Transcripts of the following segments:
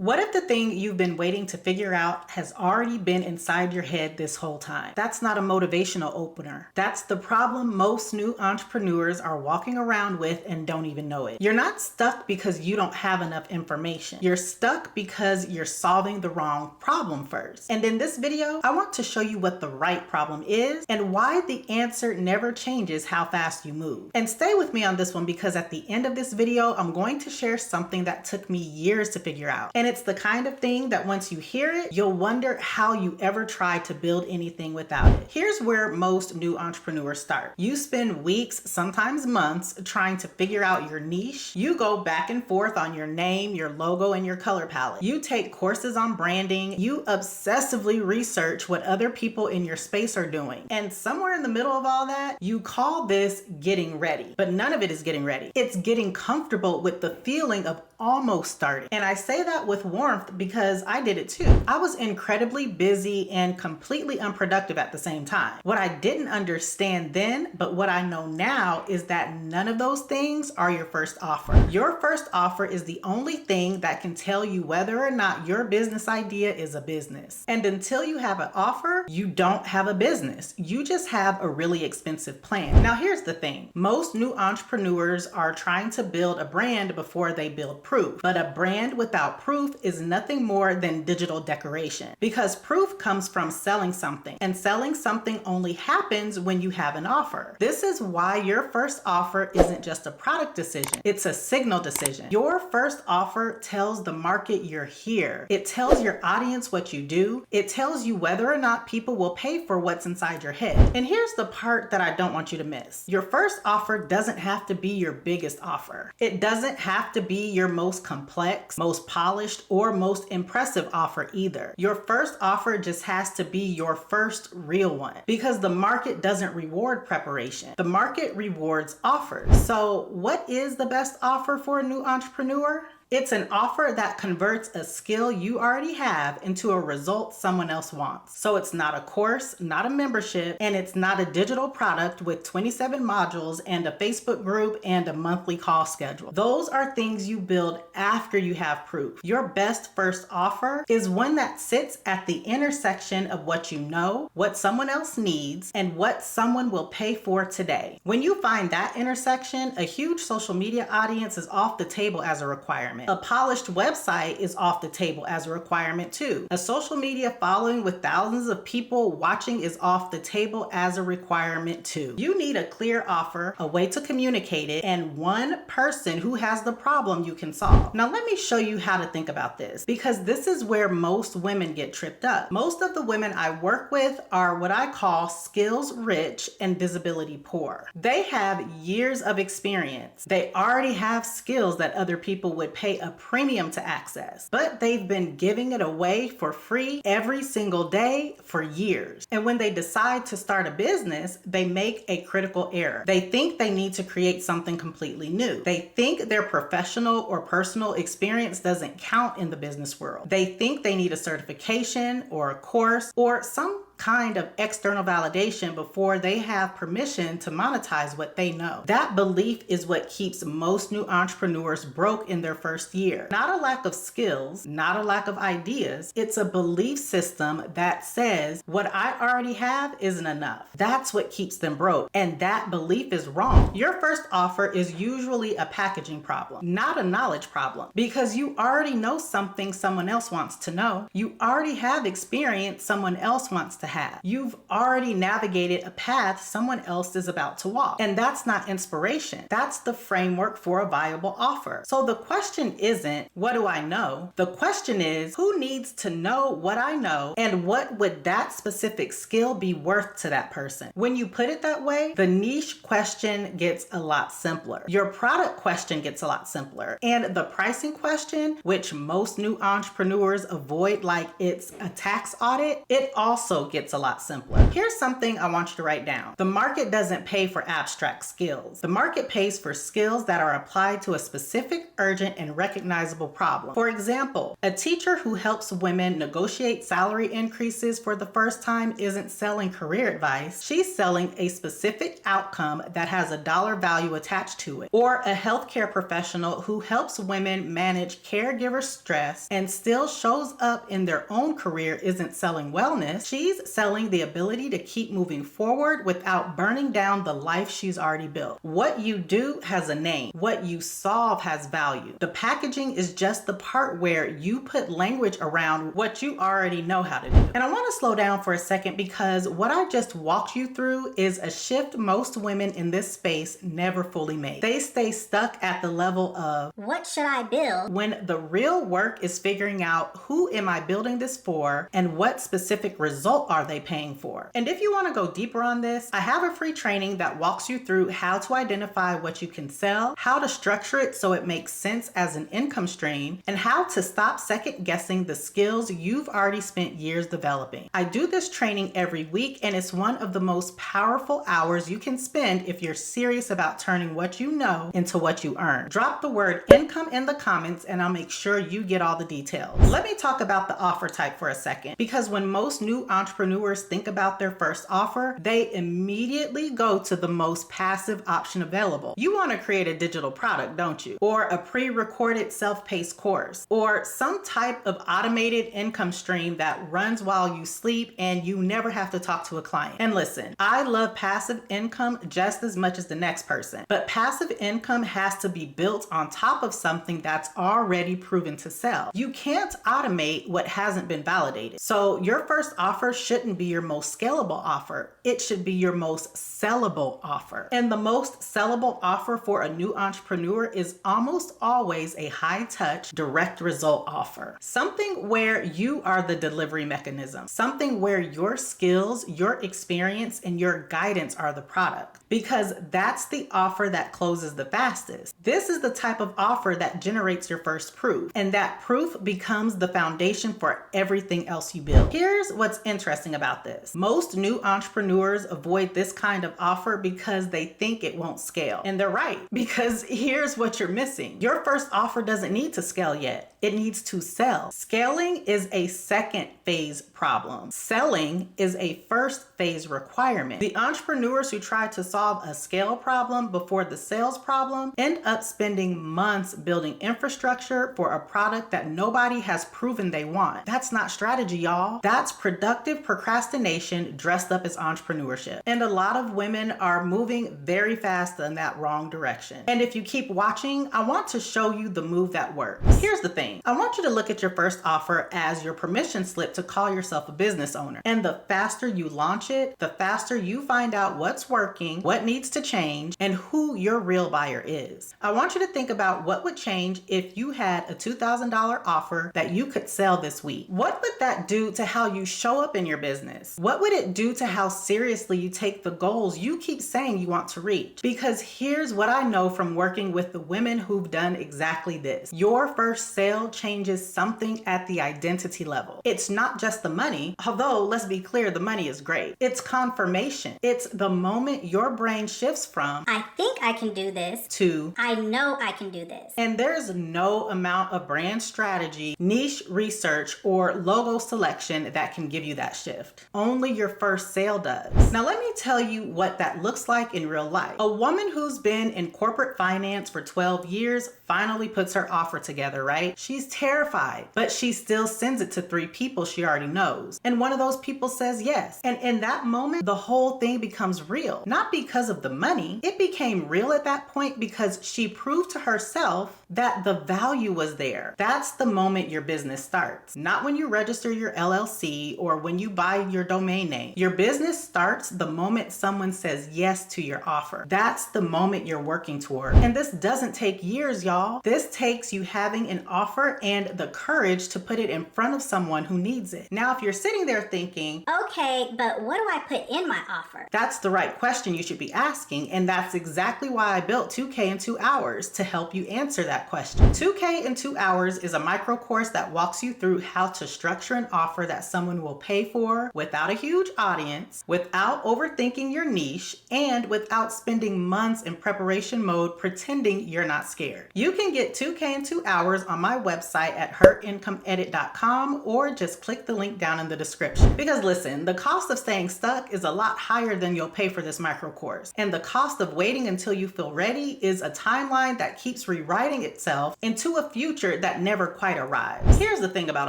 What if the thing you've been waiting to figure out has already been inside your head this whole time? That's not a motivational opener. That's the problem most new entrepreneurs are walking around with and don't even know it. You're not stuck because you don't have enough information. You're stuck because you're solving the wrong problem first. And in this video, I want to show you what the right problem is and why the answer never changes how fast you move. And stay with me on this one because at the end of this video, I'm going to share something that took me years to figure out. And it's the kind of thing that once you hear it, you'll wonder how you ever tried to build anything without it. Here's where most new entrepreneurs start. You spend weeks, sometimes months, trying to figure out your niche. You go back and forth on your name, your logo, and your color palette. You take courses on branding. You obsessively research what other people in your space are doing. And somewhere in the middle of all that, you call this getting ready. But none of it is getting ready. It's getting comfortable with the feeling of almost started. And I say that with warmth because I did it too. I was incredibly busy and completely unproductive at the same time. What I didn't understand then, but what I know now, is that none of those things are your first offer. Your first offer is the only thing that can tell you whether or not your business idea is a business. And until you have an offer, you don't have a business. You just have a really expensive plan. Now here's the thing. Most new entrepreneurs are trying to build a brand before they build proof. But a brand without proof is nothing more than digital decoration, because proof comes from selling something, and selling something only happens when you have an offer. This is why your first offer isn't just a product decision, it's a signal decision. Your first offer tells the market you're here. It tells your audience what you do. It tells you whether or not people will pay for what's inside your head. And here's the part that I don't want you to miss. Your first offer doesn't have to be your biggest offer. It doesn't have to be your most complex, most polished, or most impressive offer either. Your first offer just has to be your first real one, because the market doesn't reward preparation. The market rewards offers. So what is the best offer for a new entrepreneur? It's an offer that converts a skill you already have into a result someone else wants. So it's not a course, not a membership, and it's not a digital product with 27 modules and a Facebook group and a monthly call schedule. Those are things you build after you have proof. Your best first offer is one that sits at the intersection of what you know, what someone else needs, and what someone will pay for today. When you find that intersection, a huge social media audience is off the table as a requirement. A polished website is off the table as a requirement too. A social media following with thousands of people watching is off the table as a requirement too. You need a clear offer, a way to communicate it, and one person who has the problem you can solve. Now let me show you how to think about this, because this is where most women get tripped up. Most of the women I work with are what I call skills rich and visibility poor. They have years of experience. They already have skills that other people would pay a premium to access, but they've been giving it away for free every single day for years. And when they decide to start a business, they make a critical error. They think they need to create something completely new. They think their professional or personal experience doesn't count in the business world. They think they need a certification or a course or some kind of external validation before they have permission to monetize what they know. That belief is what keeps most new entrepreneurs broke in their first year. Not a lack of skills, not a lack of ideas. It's a belief system that says what I already have isn't enough. That's what keeps them broke. And that belief is wrong. Your first offer is usually a packaging problem, not a knowledge problem, because you already know something someone else wants to know. You already have experience someone else wants to have. You've already navigated a path someone else is about to walk. And that's not inspiration. That's the framework for a viable offer. So the question isn't, what do I know? The question is, who needs to know what I know, and what would that specific skill be worth to that person? When you put it that way, the niche question gets a lot simpler. Your product question gets a lot simpler. And the pricing question, which most new entrepreneurs avoid like it's a tax audit, it also gets a lot simpler. Here's something I want you to write down. The market doesn't pay for abstract skills. The market pays for skills that are applied to a specific, urgent, and recognizable problem. For example, a teacher who helps women negotiate salary increases for the first time isn't selling career advice. She's selling a specific outcome that has a dollar value attached to it. Or a healthcare professional who helps women manage caregiver stress and still shows up in their own career isn't selling wellness. She's selling the ability to keep moving forward without burning down the life she's already built. What you do has a name. What you solve has value. The packaging is just the part where you put language around what you already know how to do. And I want to slow down for a second because what I just walked you through is a shift most women in this space never fully make. They stay stuck at the level of, what should I build? When the real work is figuring out, who am I building this for and what specific result are they paying for? And if you want to go deeper on this, I have a free training that walks you through how to identify what you can sell, how to structure it so it makes sense as an income stream, and how to stop second guessing the skills you've already spent years developing. I do this training every week, and it's one of the most powerful hours you can spend if you're serious about turning what you know into what you earn. Drop the word income in the comments and I'll make sure you get all the details. Let me talk about the offer type for a second, because when most new entrepreneurs think about their first offer, they immediately go to the most passive option available. You want to create a digital product, don't you? Or a pre-recorded self-paced course, or some type of automated income stream that runs while you sleep and you never have to talk to a client. And listen, I love passive income just as much as the next person, but passive income has to be built on top of something that's already proven to sell. You can't automate what hasn't been validated. So your first offer shouldn't be your most scalable offer. It should be your most sellable offer. And the most sellable offer for a new entrepreneur is almost always a high touch, direct result offer. Something where you are the delivery mechanism. Something where your skills, your experience, and your guidance are the product. Because that's the offer that closes the fastest. This is the type of offer that generates your first proof, and that proof becomes the foundation for everything else you build. Here's what's interesting about this. Most new entrepreneurs avoid this kind of offer because they think it won't scale. And they're right, because here's what you're missing. Your first offer doesn't need to scale yet. It needs to sell. Scaling is a second phase problem. Selling is a first phase requirement. The entrepreneurs who try to solve a scale problem before the sales problem end up spending months building infrastructure for a product that nobody has proven they want. That's not strategy, y'all. That's productive procrastination dressed up as entrepreneurship. And a lot of women are moving very fast in that wrong direction. And if you keep watching, I want to show you the move that works. Here's the thing. I want you to look at your first offer as your permission slip to call yourself a business owner. And the faster you launch it, the faster you find out what's working, what needs to change, and who your real buyer is. I want you to think about what would change if you had a $2,000 offer that you could sell this week. What would that do to how you show up in your business? What would it do to how seriously you take the goals you keep saying you want to reach? Because here's what I know from working with the women who've done exactly this. Your first sale changes something at the identity level. It's not just the money, although let's be clear, the money is great. It's confirmation. It's the moment your brain shifts from I think I can do this to I know I can do this. And there's no amount of brand strategy, niche research, or logo selection that can give you that shift. Only your first sale does. Now let me tell you what that looks like in real life. A woman who's been in corporate finance for 12 years finally puts her offer together, right? She's terrified, but she still sends it to 3 people she already knows. And one of those people says yes. And in that moment, the whole thing becomes real. Not because of the money. It became real at that point because she proved to herself that the value was there. That's the moment your business starts. Not when you register your LLC or when you buy your domain name. Your business starts the moment someone says yes to your offer. That's the moment you're working toward. And this doesn't take years, y'all. This takes you having an offer and the courage to put it in front of someone who needs it. Now, if you're sitting there thinking, okay, but what do I put in my offer? That's the right question you should be asking. And that's exactly why I built 2K in 2 hours to help you answer that question. 2K in 2 hours is a micro course that walks you through how to structure an offer that someone will pay for entrepreneur without a huge audience, without overthinking your niche, and without spending months in preparation mode pretending you're not scared. You can get 2K in 2 hours on my website at herincomeedit.com or just click the link down in the description. Because listen, the cost of staying stuck is a lot higher than you'll pay for this micro course. And the cost of waiting until you feel ready is a timeline that keeps rewriting itself into a future that never quite arrives. Here's the thing about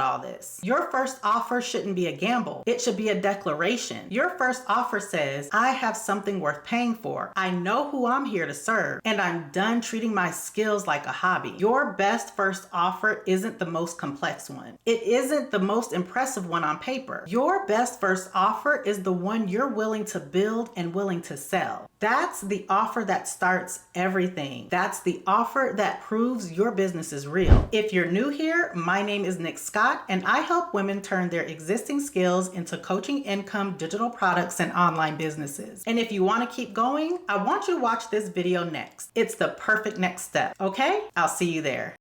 all this. Your first offer shouldn't be a gamble. It should be a declaration. Your first offer says, I have something worth paying for. I know who I'm here to serve, and I'm done treating my skills like a hobby. Your best first offer isn't the most complex one. It isn't the most impressive one on paper. Your best first offer is the one you're willing to build and willing to sell. That's the offer that starts everything. That's the offer that proves your business is real. If you're new here, my name is Nick Scott, and I help women turn their existing skills into coaching income, digital products, and online businesses. And if you want to keep going, I want you to watch this video next. It's the perfect next step, okay? I'll see you there.